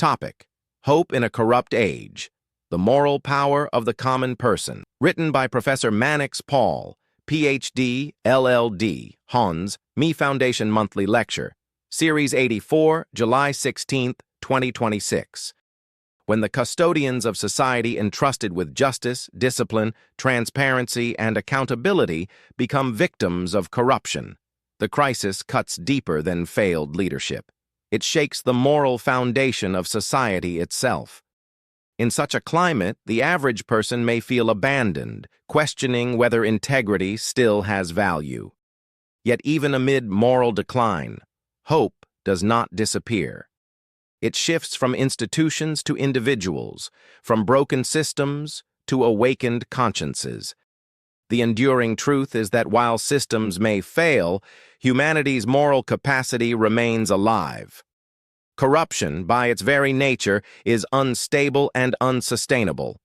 Topic: Hope in a Corrupt Age. The Moral Power of the Common Person. Written by Professor Mannix Paul, Ph.D., LL.D., Hons, Me Foundation Monthly Lecture. Series 84, July 16, 2026. When the custodians of society entrusted with justice, discipline, transparency, and accountability become victims of corruption, the crisis cuts deeper than failed leadership. It shakes the moral foundation of society itself. In such a climate, the average person may feel abandoned, questioning whether integrity still has value. Yet even amid moral decline, hope does not disappear. It shifts from institutions to individuals, from broken systems to awakened consciences. The enduring truth is that while systems may fail, humanity's moral capacity remains alive. Corruption, by its very nature, is unstable and unsustainable.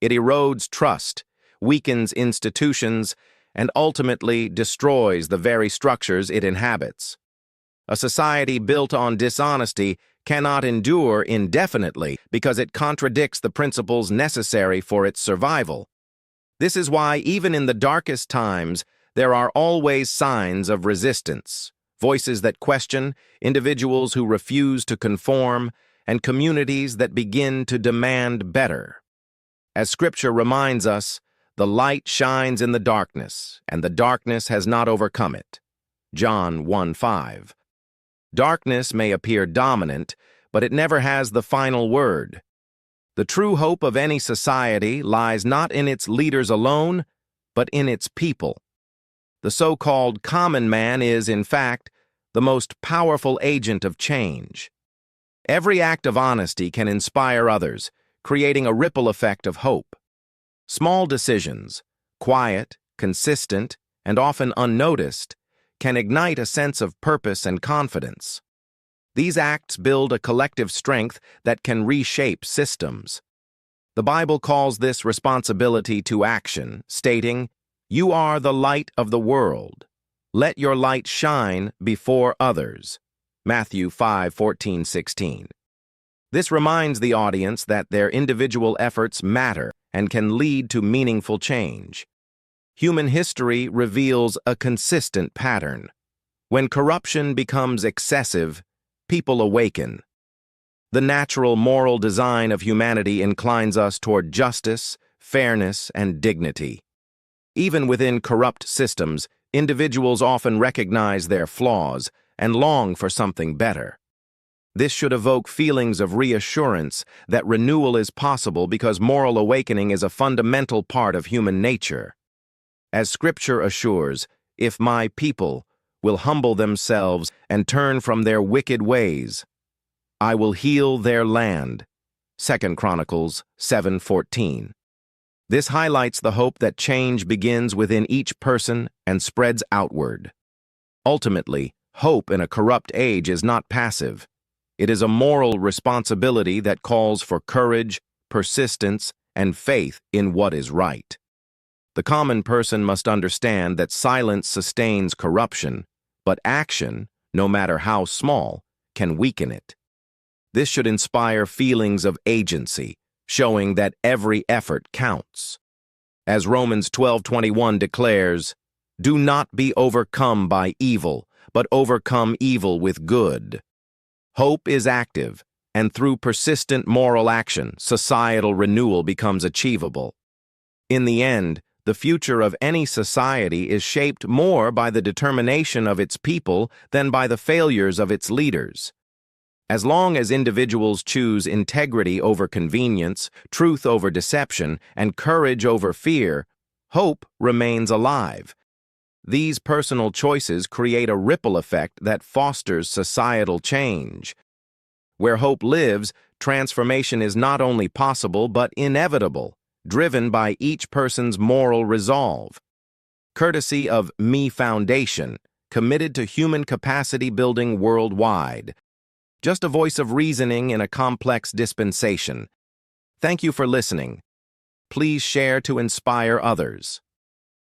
It erodes trust, weakens institutions, and ultimately destroys the very structures it inhabits. A society built on dishonesty cannot endure indefinitely because it contradicts the principles necessary for its survival. This is why, even in the darkest times, there are always signs of resistance, voices that question, individuals who refuse to conform, and communities that begin to demand better. As Scripture reminds us, the light shines in the darkness, and the darkness has not overcome it. John 1:5. Darkness may appear dominant, but it never has the final word. The true hope of any society lies not in its leaders alone, but in its people. The so-called common man is, in fact, the most powerful agent of change. Every act of honesty can inspire others, creating a ripple effect of hope. Small decisions, quiet, consistent, and often unnoticed, can ignite a sense of purpose and confidence. These acts build a collective strength that can reshape systems. The Bible calls this responsibility to action, stating, "You are the light of the world. Let your light shine before others." Matthew 5:14-16. This reminds the audience that their individual efforts matter and can lead to meaningful change. Human history reveals a consistent pattern. When corruption becomes excessive, people awaken. The natural moral design of humanity inclines us toward justice, fairness, and dignity. Even within corrupt systems, individuals often recognize their flaws and long for something better. This should evoke feelings of reassurance that renewal is possible because moral awakening is a fundamental part of human nature. As Scripture assures, "If my people will humble themselves and turn from their wicked ways, I will heal their land." 2 Chronicles 7:14. This highlights the hope that change begins within each person and spreads outward. Ultimately, hope in a corrupt age is not passive. It is a moral responsibility that calls for courage, persistence, and faith in what is right. The common person must understand that silence sustains corruption, but action, no matter how small, can weaken it. This should inspire feelings of agency, showing that every effort counts. As Romans 12:21 declares, "Do not be overcome by evil, but overcome evil with good." Hope is active, and through persistent moral action, societal renewal becomes achievable. In the end, the future of any society is shaped more by the determination of its people than by the failures of its leaders. As long as individuals choose integrity over convenience, truth over deception, and courage over fear, hope remains alive. These personal choices create a ripple effect that fosters societal change. Where hope lives, transformation is not only possible but inevitable, driven by each person's moral resolve. Courtesy of Me Foundation, committed to human capacity building worldwide. Just a voice of reasoning in a complex dispensation. Thank you for listening. Please share to inspire others.